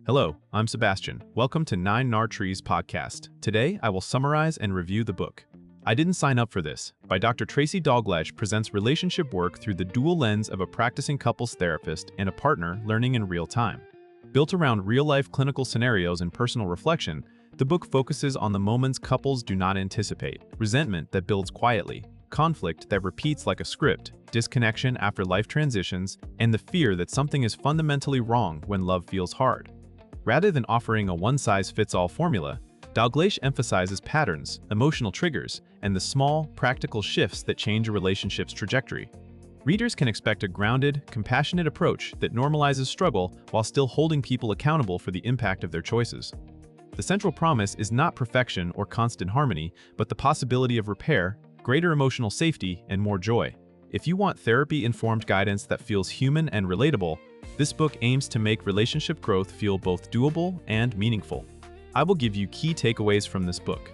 Hello, I'm Sebastian. Welcome to 9 Trees podcast. Today, I will summarize and review the book I Didn't Sign Up for This by Dr. Tracy Dalgleish presents relationship work through the dual lens of a practicing couples therapist and a partner learning in real time. Built around real-life clinical scenarios and personal reflection, the book focuses on the moments couples do not anticipate, resentment that builds quietly, conflict that repeats like a script, disconnection after life transitions, and the fear that something is fundamentally wrong when love feels hard. Rather than offering a one-size-fits-all formula, Dalgleish emphasizes patterns, emotional triggers, and the small, practical shifts that change a relationship's trajectory. Readers can expect a grounded, compassionate approach that normalizes struggle while still holding people accountable for the impact of their choices. The central promise is not perfection or constant harmony, but the possibility of repair, greater emotional safety, and more joy. If you want therapy-informed guidance that feels human and relatable, this book aims to make relationship growth feel both doable and meaningful. I will give you key takeaways from this book.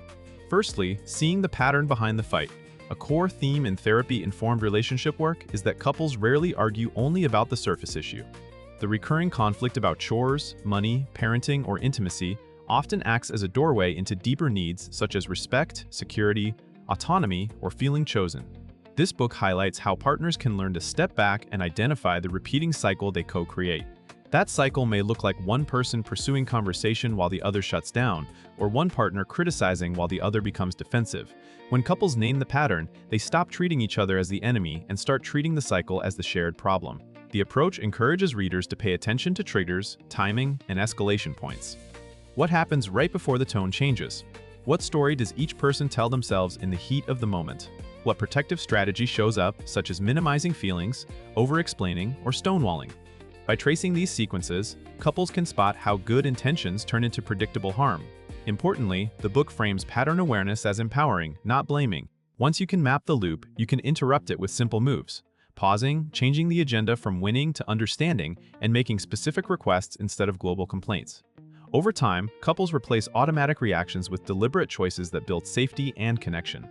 Firstly, seeing the pattern behind the fight. A core theme in therapy-informed relationship work is that couples rarely argue only about the surface issue. The recurring conflict about chores, money, parenting, or intimacy often acts as a doorway into deeper needs such as respect, security, autonomy, or feeling chosen. This book highlights how partners can learn to step back and identify the repeating cycle they co-create. That cycle may look like one person pursuing conversation while the other shuts down, or one partner criticizing while the other becomes defensive. When couples name the pattern, they stop treating each other as the enemy and start treating the cycle as the shared problem. The approach encourages readers to pay attention to triggers, timing, and escalation points. What happens right before the tone changes? What story does each person tell themselves in the heat of the moment? What protective strategy shows up, such as minimizing feelings, over-explaining, or stonewalling? By tracing these sequences, couples can spot how good intentions turn into predictable harm. Importantly, the book frames pattern awareness as empowering, not blaming. Once you can map the loop, you can interrupt it with simple moves, pausing, changing the agenda from winning to understanding, and making specific requests instead of global complaints. Over time, couples replace automatic reactions with deliberate choices that build safety and connection.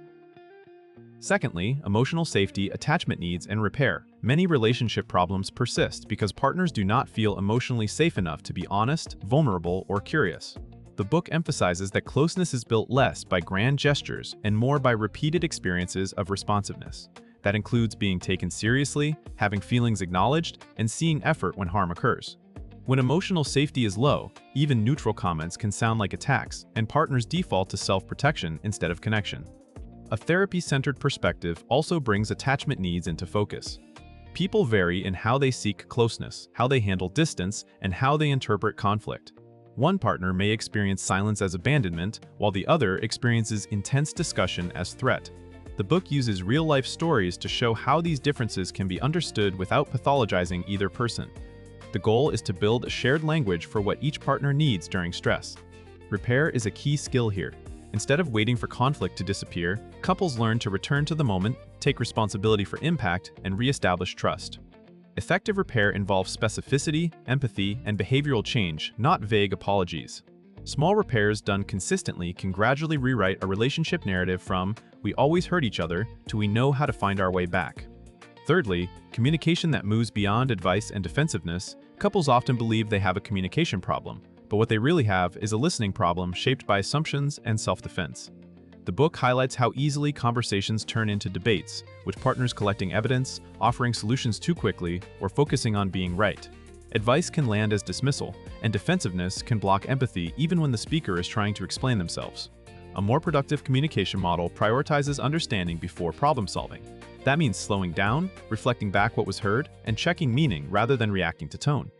Secondly, emotional safety, attachment needs, and repair. Many relationship problems persist because partners do not feel emotionally safe enough to be honest, vulnerable, or curious. The book emphasizes that closeness is built less by grand gestures and more by repeated experiences of responsiveness. That includes being taken seriously, having feelings acknowledged, and seeing effort when harm occurs. When emotional safety is low, even neutral comments can sound like attacks, and partners default to self-protection instead of connection. A therapy-centered perspective also brings attachment needs into focus. People vary in how they seek closeness, how they handle distance, and how they interpret conflict. One partner may experience silence as abandonment, while the other experiences intense discussion as threat. The book uses real-life stories to show how these differences can be understood without pathologizing either person. The goal is to build a shared language for what each partner needs during stress. Repair is a key skill here. Instead of waiting for conflict to disappear, couples learn to return to the moment, take responsibility for impact, and re-establish trust. Effective repair involves specificity, empathy, and behavioral change, not vague apologies. Small repairs done consistently can gradually rewrite a relationship narrative from "we always hurt each other" to "we know how to find our way back." Thirdly, communication that moves beyond advice and defensiveness. Couples often believe they have a communication problem, but what they really have is a listening problem shaped by assumptions and self-defense. The book highlights how easily conversations turn into debates, with partners collecting evidence, offering solutions too quickly, or focusing on being right. Advice can land as dismissal, and defensiveness can block empathy even when the speaker is trying to explain themselves. A more productive communication model prioritizes understanding before problem-solving. That means slowing down, reflecting back what was heard, and checking meaning rather than reacting to tone.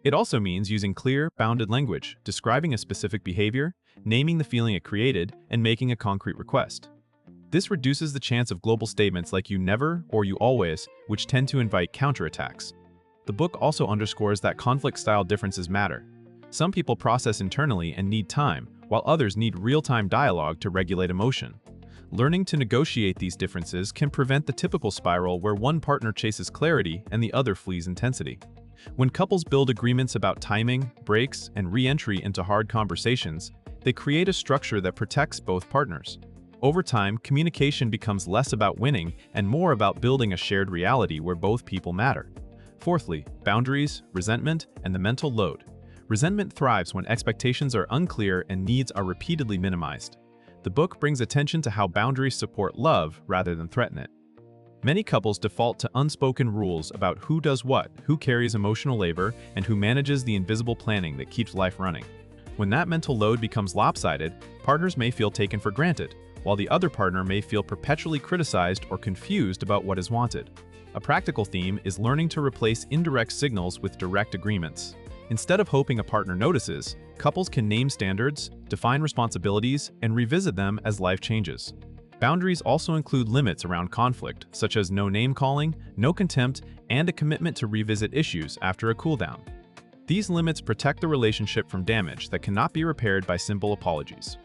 It also means using clear, bounded language, describing a specific behavior, naming the feeling it created, and making a concrete request. This reduces the chance of global statements like "you never" or "you always," which tend to invite counterattacks. The book also underscores that conflict-style differences matter. Some people process internally and need time, while others need real-time dialogue to regulate emotion. Learning to negotiate these differences can prevent the typical spiral where one partner chases clarity and the other flees intensity. When couples build agreements about timing, breaks, and re-entry into hard conversations, they create a structure that protects both partners. Over time, communication becomes less about winning and more about building a shared reality where both people matter. Fourthly, boundaries, resentment, and the mental load. Resentment thrives when expectations are unclear and needs are repeatedly minimized. The book brings attention to how boundaries support love rather than threaten it. Many couples default to unspoken rules about who does what, who carries emotional labor, and who manages the invisible planning that keeps life running. When that mental load becomes lopsided, partners may feel taken for granted, while the other partner may feel perpetually criticized or confused about what is wanted. A practical theme is learning to replace indirect signals with direct agreements. Instead of hoping a partner notices, couples can name standards, define responsibilities, and revisit them as life changes. Boundaries also include limits around conflict, such as no name-calling, no contempt, and a commitment to revisit issues after a cooldown. These limits protect the relationship from damage that cannot be repaired by simple apologies.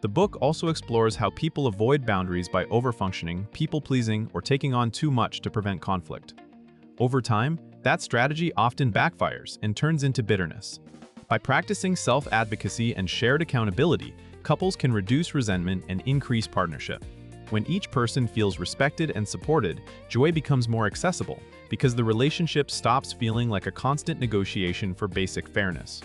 The book also explores how people avoid boundaries by overfunctioning, people-pleasing, or taking on too much to prevent conflict. Over time, that strategy often backfires and turns into bitterness. By practicing self-advocacy and shared accountability, couples can reduce resentment and increase partnership. When each person feels respected and supported, joy becomes more accessible because the relationship stops feeling like a constant negotiation for basic fairness.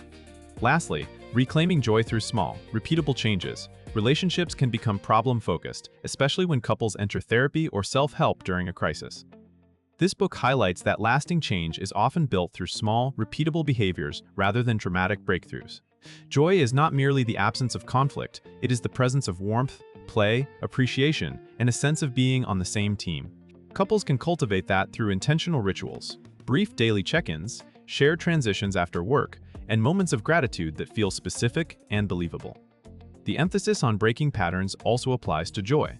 Lastly, reclaiming joy through small, repeatable changes. Relationships can become problem-focused, especially when couples enter therapy or self-help during a crisis. This book highlights that lasting change is often built through small, repeatable behaviors rather than dramatic breakthroughs. Joy is not merely the absence of conflict, it is the presence of warmth, play, appreciation, and a sense of being on the same team. Couples can cultivate that through intentional rituals, brief daily check-ins, shared transitions after work, and moments of gratitude that feel specific and believable. The emphasis on breaking patterns also applies to joy.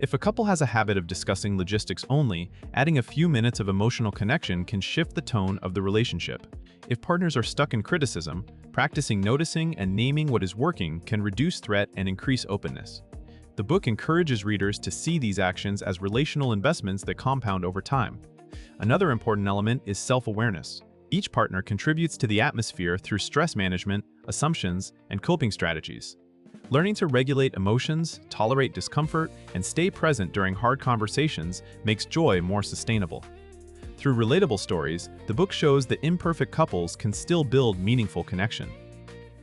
If a couple has a habit of discussing logistics only, adding a few minutes of emotional connection can shift the tone of the relationship. If partners are stuck in criticism, practicing noticing and naming what is working can reduce threat and increase openness. The book encourages readers to see these actions as relational investments that compound over time. Another important element is self-awareness. Each partner contributes to the atmosphere through stress management, assumptions, and coping strategies. Learning to regulate emotions, tolerate discomfort, and stay present during hard conversations makes joy more sustainable. Through relatable stories, the book shows that imperfect couples can still build meaningful connection.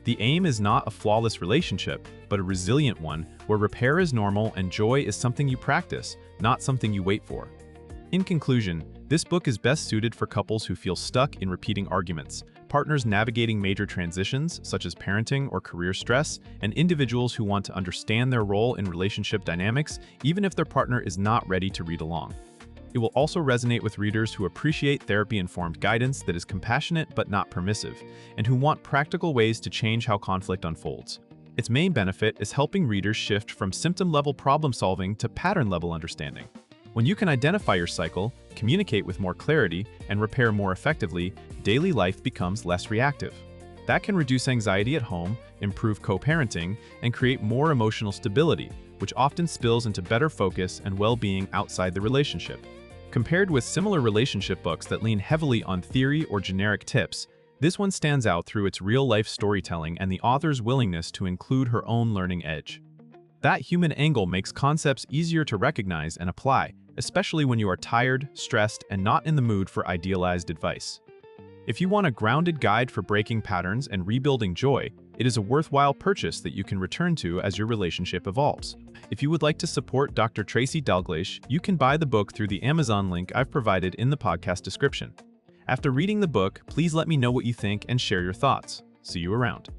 The aim is not a flawless relationship, but a resilient one where repair is normal and joy is something you practice, not something you wait for. In conclusion, this book is best suited for couples who feel stuck in repeating arguments, partners navigating major transitions such as parenting or career stress, and individuals who want to understand their role in relationship dynamics even if their partner is not ready to read along. It will also resonate with readers who appreciate therapy-informed guidance that is compassionate but not permissive, and who want practical ways to change how conflict unfolds. Its main benefit is helping readers shift from symptom-level problem-solving to pattern-level understanding. When you can identify your cycle, communicate with more clarity, and repair more effectively, daily life becomes less reactive. That can reduce anxiety at home, improve co-parenting, and create more emotional stability, which often spills into better focus and well-being outside the relationship. Compared with similar relationship books that lean heavily on theory or generic tips, this one stands out through its real-life storytelling and the author's willingness to include her own learning edge. That human angle makes concepts easier to recognize and apply, especially when you are tired, stressed, and not in the mood for idealized advice. If you want a grounded guide for breaking patterns and rebuilding joy, it is a worthwhile purchase that you can return to as your relationship evolves. If you would like to support Dr. Tracy Dalgleish, you can buy the book through the Amazon link I've provided in the podcast description. After reading the book, please let me know what you think and share your thoughts. See you around.